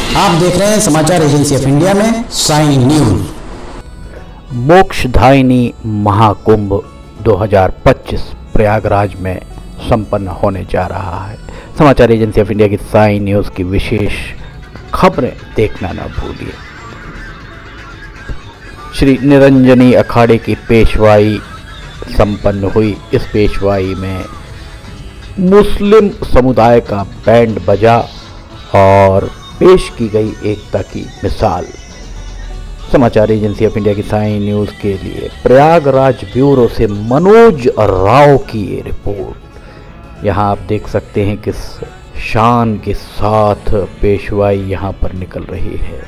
आप देख रहे हैं समाचार एजेंसी ऑफ इंडिया में साइन न्यूज। मोक्षदायिनी महाकुंभ 2025 प्रयागराज में संपन्न होने जा रहा है। समाचार एजेंसी ऑफ इंडिया की साइन न्यूज की विशेष खबरें देखना न भूलिए। श्री निरंजनी अखाड़े की पेशवाई संपन्न हुई। इस पेशवाई में मुस्लिम समुदाय का बैंड बजा और पेश की गई एकता की मिसाल। समाचार एजेंसी ऑफ इंडिया की साइन न्यूज़ के लिए प्रयागराज ब्यूरो से मनोज राव की ये रिपोर्ट। यहाँ आप देख सकते हैं किस शान के साथ पेशवाई यहाँ पर निकल रही है।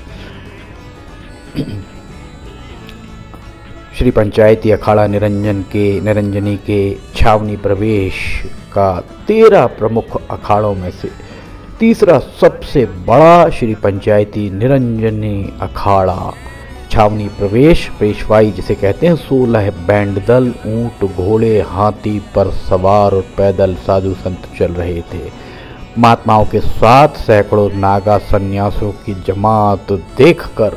श्री पंचायती अखाड़ा निरंजनी के छावनी प्रवेश का 13 प्रमुख अखाड़ों में से तीसरा सबसे बड़ा श्री पंचायती निरंजनी अखाड़ा छावनी प्रवेश पेशवाई जिसे कहते हैं 16 बैंड दल, ऊंट, घोड़े, हाथी पर सवार और पैदल साधु संत चल रहे थे। महात्माओं के साथ सैकड़ों नागा सन्यासियों की जमात देखकर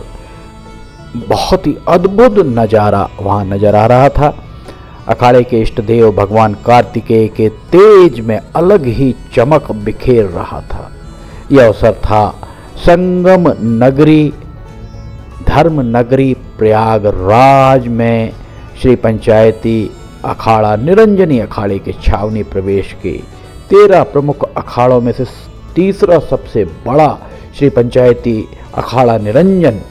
बहुत ही अद्भुत नज़ारा वहाँ नजर आ रहा था। अखाड़े के इष्ट देव भगवान कार्तिकेय के तेज में अलग ही चमक बिखेर रहा था। यह अवसर था संगम नगरी धर्म नगरी प्रयागराज में श्री पंचायती अखाड़ा निरंजनी अखाड़े के छावनी प्रवेश के 13 प्रमुख अखाड़ों में से तीसरा सबसे बड़ा श्री पंचायती अखाड़ा निरंजन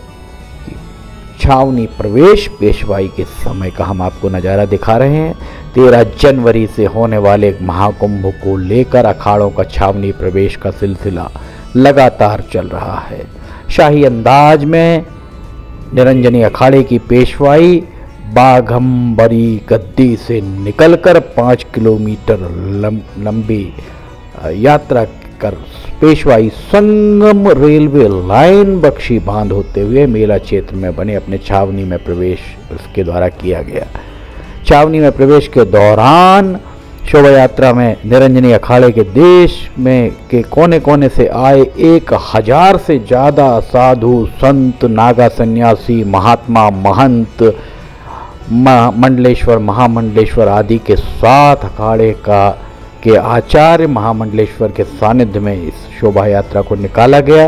छावनी प्रवेश पेशवाई के समय का हम आपको नज़ारा दिखा रहे हैं। 13 जनवरी से होने वाले महाकुंभ को लेकर अखाड़ों का छावनी प्रवेश का सिलसिला लगातार चल रहा है। शाही अंदाज में निरंजनी अखाड़े की पेशवाई बाघंबरी गद्दी से निकलकर 5 किलोमीटर लंबी यात्रा कर पेशवाई संगम रेलवे लाइन बख्शी बांध होते हुए मेला क्षेत्र में बने अपने छावनी में प्रवेश उसके द्वारा किया गया। छावनी में प्रवेश के दौरान शोभा यात्रा में निरंजनी अखाड़े के देश में के कोने कोने से आए 1000 से ज़्यादा साधु संत, नागा सन्यासी, महात्मा, महंत, मंडलेश्वर, महामंडलेश्वर आदि के साथ अखाड़े के आचार्य महामंडलेश्वर के सानिध्य में इस शोभा यात्रा को निकाला गया।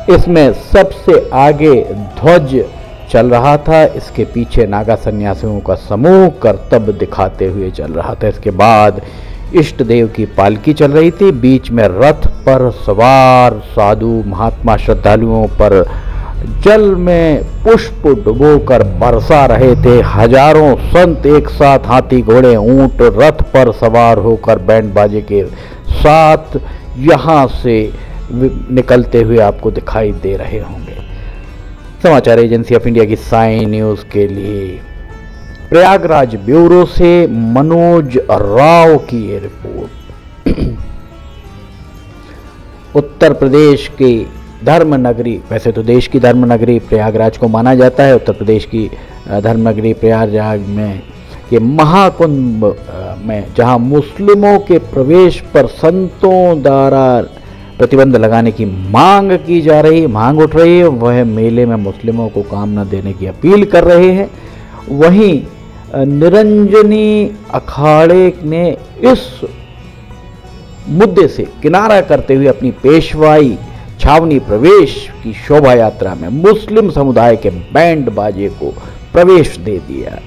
इसमें सबसे आगे ध्वज चल रहा था। इसके पीछे नागा सन्यासियों का समूह करतब दिखाते हुए चल रहा था। इसके बाद इष्ट देव की पालकी चल रही थी। बीच में रथ पर सवार साधु महात्मा श्रद्धालुओं पर जल में पुष्प डुबोकर बरसा रहे थे। हजारों संत एक साथ हाथी, घोड़े, ऊंट, रथ पर सवार होकर बैंड बाजे के साथ यहाँ से निकलते हुए आपको दिखाई दे रहे होंगे। समाचार एजेंसी ऑफ इंडिया की साइन न्यूज़ के लिए प्रयागराज ब्यूरो से मनोज राव की ये रिपोर्ट। उत्तर प्रदेश के धर्म नगरी, वैसे तो देश की धर्म नगरी प्रयागराज को माना जाता है। उत्तर प्रदेश की धर्म नगरी प्रयागराज में ये महाकुंभ में जहां मुस्लिमों के प्रवेश पर संतों द्वारा प्रतिबंध लगाने की मांग उठ रही है, वह मेले में मुस्लिमों को काम न देने की अपील कर रहे हैं। वहीं निरंजनी अखाड़े ने इस मुद्दे से किनारा करते हुए अपनी पेशवाई छावनी प्रवेश की शोभा यात्रा में मुस्लिम समुदाय के बैंड बाजे को प्रवेश दे दिया।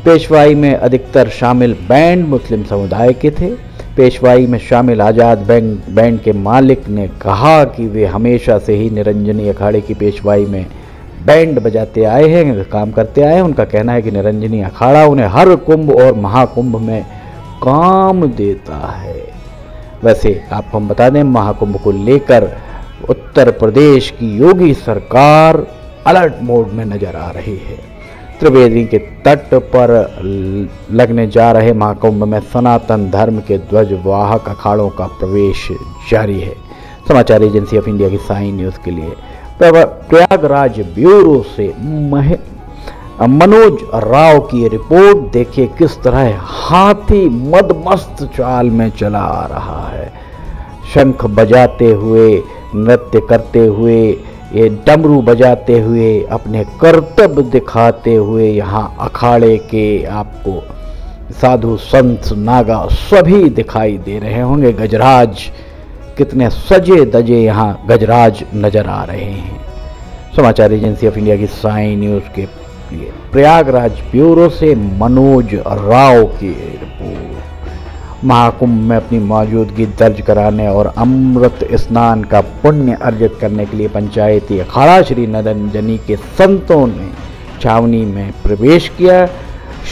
पेशवाई में अधिकतर शामिल बैंड मुस्लिम समुदाय के थे। पेशवाई में शामिल आज़ाद बैंड के मालिक ने कहा कि वे हमेशा से ही निरंजनी अखाड़े की पेशवाई में बैंड बजाते आए हैं, काम करते आए हैं। उनका कहना है कि निरंजनी अखाड़ा उन्हें हर कुंभ और महाकुंभ में काम देता है। वैसे आपको हम बता दें, महाकुंभ को लेकर उत्तर प्रदेश की योगी सरकार अलर्ट मोड में नजर आ रही है। त्रिवेदी के तट पर लगने जा रहे महाकुंभ में सनातन धर्म के ध्वजवाहक अखाड़ों का प्रवेश जारी है। समाचार एजेंसी ऑफ इंडिया की साइन न्यूज़ के लिए प्रयागराज ब्यूरो से मनोज राव की रिपोर्ट। देखिए किस तरह हाथी मदमस्त चाल में चला आ रहा है। शंख बजाते हुए नृत्य करते हुए, ये डमरू बजाते हुए, अपने कर्तव्य दिखाते हुए यहाँ अखाड़े के आपको साधु संत नागा सभी दिखाई दे रहे होंगे। गजराज कितने सजे दजे यहाँ गजराज नजर आ रहे हैं। समाचार एजेंसी ऑफ इंडिया की साई न्यूज़ के लिए प्रयागराज ब्यूरो से मनोज राव की रिपोर्ट। महाकुंभ में अपनी मौजूदगी दर्ज कराने और अमृत स्नान का पुण्य अर्जित करने के लिए पंचायती अखाड़ा श्री निरंजनी के संतों ने छावनी में प्रवेश किया।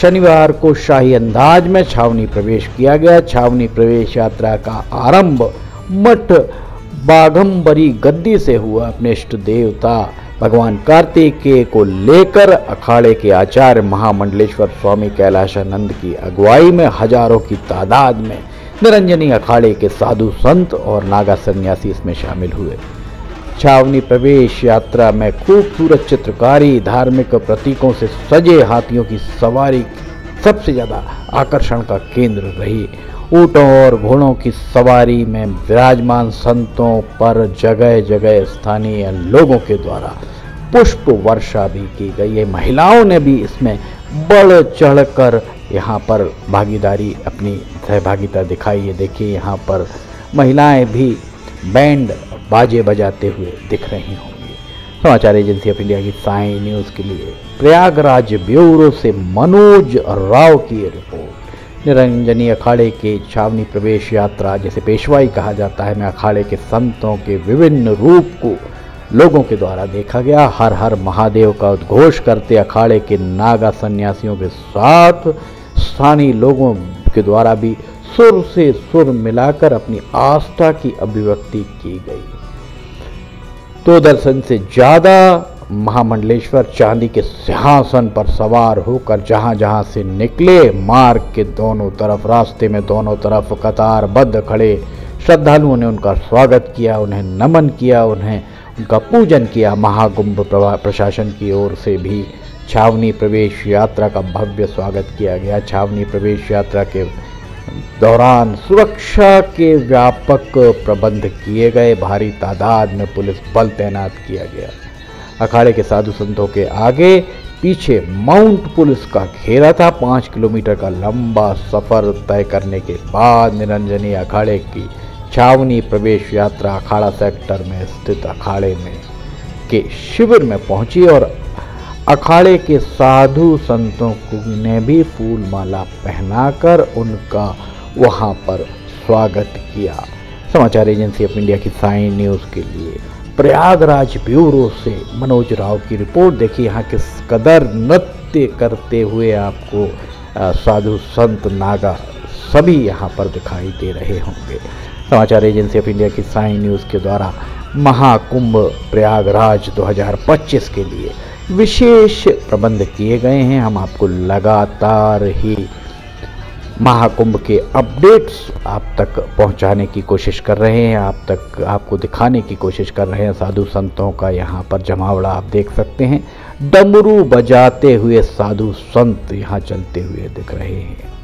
शनिवार को शाही अंदाज में छावनी प्रवेश किया गया। छावनी प्रवेश यात्रा का आरंभ मठ बाघंबरी गद्दी से हुआ। अपने इष्ट देवता भगवान कार्तिकेय को लेकर अखाड़े के आचार्य महामंडलेश्वर स्वामी कैलाशानंद की अगुवाई में हजारों की तादाद में निरंजनी अखाड़े के साधु संत और नागा सन्यासी इसमें शामिल हुए। छावनी प्रवेश यात्रा में खूबसूरत चित्रकारी, धार्मिक प्रतीकों से सजे हाथियों की सवारी सबसे ज़्यादा आकर्षण का केंद्र रही। ऊँटों और घोड़ों की सवारी में विराजमान संतों पर जगह जगह स्थानीय लोगों के द्वारा पुष्प वर्षा भी की गई है। महिलाओं ने भी इसमें बढ़ चढ़कर यहाँ पर भागीदारी, अपनी सहभागिता दिखाई है। देखिए यहाँ पर महिलाएं भी बैंड बाजे बजाते हुए दिख रही होंगी। समाचार एजेंसी ऑफ इंडिया की साई न्यूज़ के लिए प्रयागराज ब्यूरो से मनोज राव की रिपोर्ट। निरंजनी अखाड़े के छावनी प्रवेश यात्रा, जिसे पेशवाई कहा जाता है, में अखाड़े के संतों के विभिन्न रूप को लोगों के द्वारा देखा गया। हर हर महादेव का उद्घोष करते अखाड़े के नागा सन्यासियों के साथ स्थानीय लोगों के द्वारा भी सुर से सुर मिलाकर अपनी आस्था की अभिव्यक्ति की गई। 2 दर्जन से ज़्यादा महामंडलेश्वर चांदी के सिंहासन पर सवार होकर जहां जहां से निकले, मार्ग के दोनों तरफ, रास्ते में दोनों तरफ कतारबद्ध खड़े श्रद्धालुओं ने उनका स्वागत किया, उन्हें नमन किया, उनका पूजन किया। महाकुंभ प्रशासन की ओर से भी छावनी प्रवेश यात्रा का भव्य स्वागत किया गया। छावनी प्रवेश यात्रा के दौरान सुरक्षा के व्यापक प्रबंध किए गए। भारी तादाद में पुलिस बल तैनात किया गया। अखाड़े के साधु संतों के आगे पीछे माउंट पुलिस का घेरा था। 5 किलोमीटर का लंबा सफर तय करने के बाद निरंजनी अखाड़े की छावनी प्रवेश यात्रा अखाड़ा सेक्टर में स्थित अखाड़े में के शिविर में पहुंची और अखाड़े के साधु संतों ने भी फूल माला पहनाकर उनका वहां पर स्वागत किया। समाचार एजेंसी ऑफ इंडिया की साई न्यूज़ के लिए प्रयागराज ब्यूरो से मनोज राव की रिपोर्ट। देखिए यहाँ किस कदर नृत्य करते हुए आपको साधु संत नागा सभी यहाँ पर दिखाई दे रहे होंगे। समाचार एजेंसी ऑफ इंडिया की साई न्यूज़ के द्वारा महाकुंभ प्रयागराज 2025 के लिए विशेष प्रबंध किए गए हैं। हम आपको लगातार ही महाकुंभ के अपडेट्स आप तक पहुंचाने की कोशिश कर रहे हैं, आपको दिखाने की कोशिश कर रहे हैं। साधु संतों का यहाँ पर जमावड़ा आप देख सकते हैं। डमरू बजाते हुए साधु संत यहाँ चलते हुए दिख रहे हैं।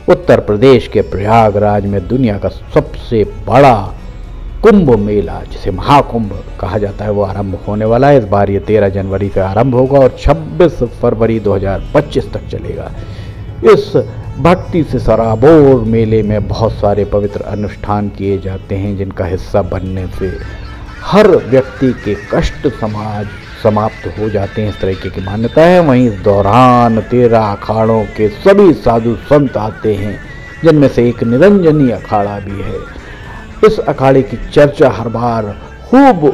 उत्तर प्रदेश के प्रयागराज में दुनिया का सबसे बड़ा कुंभ मेला, जिसे महाकुंभ कहा जाता है, वो आरंभ होने वाला है। इस बार ये 13 जनवरी से आरंभ होगा और 26 फरवरी 2025 तक चलेगा। इस भक्ति से सराबोर मेले में बहुत सारे पवित्र अनुष्ठान किए जाते हैं, जिनका हिस्सा बनने से हर व्यक्ति के कष्ट समाप्त हो जाते हैं, इस तरीके की मान्यता है। वहीं इस दौरान 13 अखाड़ों के सभी साधु संत आते हैं, जिनमें से एक निरंजनी अखाड़ा भी है। इस अखाड़े की चर्चा हर बार खूब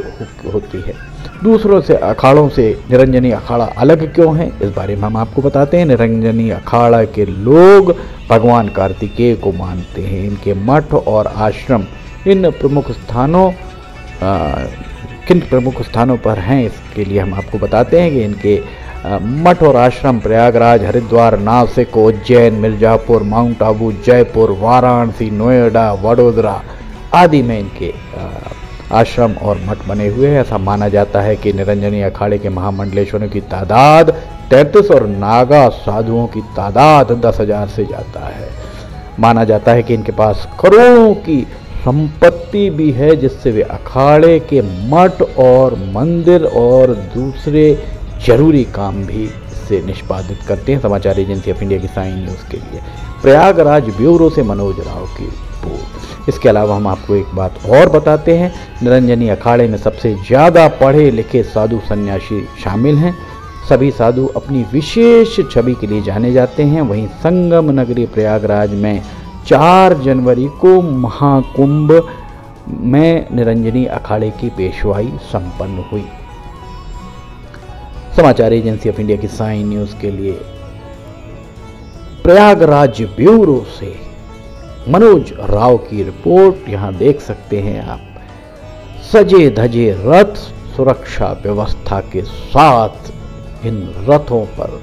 होती है। दूसरों से अखाड़ों से निरंजनी अखाड़ा अलग क्यों है, इस बारे में हम आपको बताते हैं। निरंजनी अखाड़ा के लोग भगवान कार्तिकेय को मानते हैं। इनके मठ और आश्रम किन प्रमुख स्थानों पर हैं, इसके लिए हम आपको बताते हैं कि इनके मठ और आश्रम प्रयागराज, हरिद्वार, नासिक, उज्जैन, मिर्जापुर, माउंट आबू, जयपुर, वाराणसी, नोएडा, वडोदरा आदि में इनके आश्रम और मठ बने हुए हैं। ऐसा माना जाता है कि निरंजनी अखाड़े के महामंडलेश्वरों की तादाद 33 और नागा साधुओं की तादाद 10,000 से ज़्यादा है। माना जाता है कि इनके पास करोड़ों की संपत्ति शक्ति भी है जिससे वे अखाड़े के मठ और मंदिर और दूसरे जरूरी काम भी से निष्पादित करते हैं। समाचार एजेंसी ऑफ इंडिया की साइन न्यूज़ के लिए प्रयागराज ब्यूरो से मनोज राव की रिपोर्ट। इसके अलावा हम आपको एक बात और बताते हैं, निरंजनी अखाड़े में सबसे ज़्यादा पढ़े लिखे साधु सन्यासी शामिल हैं। सभी साधु अपनी विशेष छवि के लिए जाने जाते हैं। वहीं संगम नगरी प्रयागराज में 4 जनवरी को महाकुंभ में निरंजनी अखाड़े की पेशवाई संपन्न हुई। समाचार एजेंसी ऑफ इंडिया की साइन न्यूज़ के लिए प्रयागराज ब्यूरो से मनोज राव की रिपोर्ट। यहां देख सकते हैं आप, सजे धजे रथ सुरक्षा व्यवस्था के साथ इन रथों पर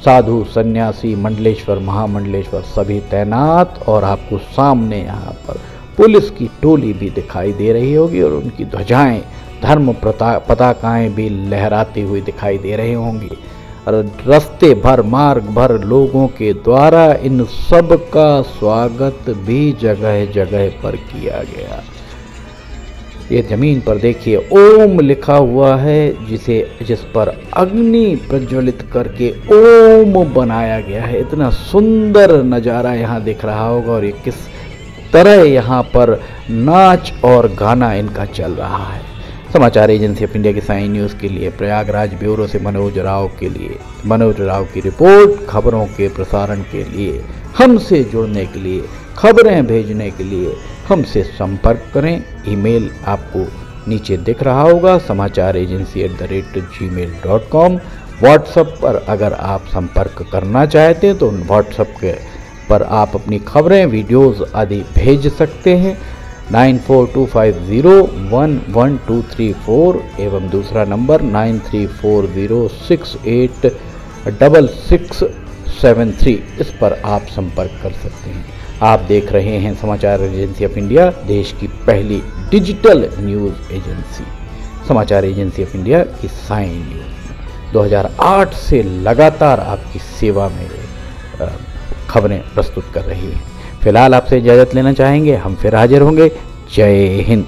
साधु सन्यासी मंडलेश्वर महामंडलेश्वर सभी तैनात, और आपको सामने यहाँ पर पुलिस की टोली भी दिखाई दे रही होगी और उनकी ध्वजाएं धर्म पताकाएं भी लहराती हुई दिखाई दे रही होंगी। और रास्ते भर मार्ग भर लोगों के द्वारा इन सब का स्वागत भी जगह जगह पर किया गया। ये जमीन पर देखिए ओम लिखा हुआ है, जिस पर अग्नि प्रज्वलित करके ओम बनाया गया है। इतना सुंदर नज़ारा यहाँ दिख रहा होगा और ये किस तरह यहाँ पर नाच और गाना इनका चल रहा है। समाचार एजेंसी ऑफ इंडिया की साइन न्यूज़ के लिए प्रयागराज ब्यूरो से मनोज राव की रिपोर्ट। खबरों के प्रसारण के लिए, हमसे जुड़ने के लिए, खबरें भेजने के लिए हमसे संपर्क करें। ईमेल आपको नीचे दिख रहा होगा, समाचार एजेंसी @gmail.com। व्हाट्सएप पर अगर आप संपर्क करना चाहते हैं तो व्हाट्सएप पर आप अपनी खबरें, वीडियोस आदि भेज सकते हैं 9425011234 एवं दूसरा नंबर 9340686673। इस पर आप संपर्क कर सकते हैं। आप देख रहे हैं समाचार एजेंसी ऑफ इंडिया, देश की पहली डिजिटल न्यूज़ एजेंसी। समाचार एजेंसी ऑफ इंडिया की साइन न्यूज़ 2008 से लगातार आपकी सेवा में खबरें प्रस्तुत कर रही है। फिलहाल आपसे इजाज़त लेना चाहेंगे, हम फिर हाजिर होंगे। जय हिंद।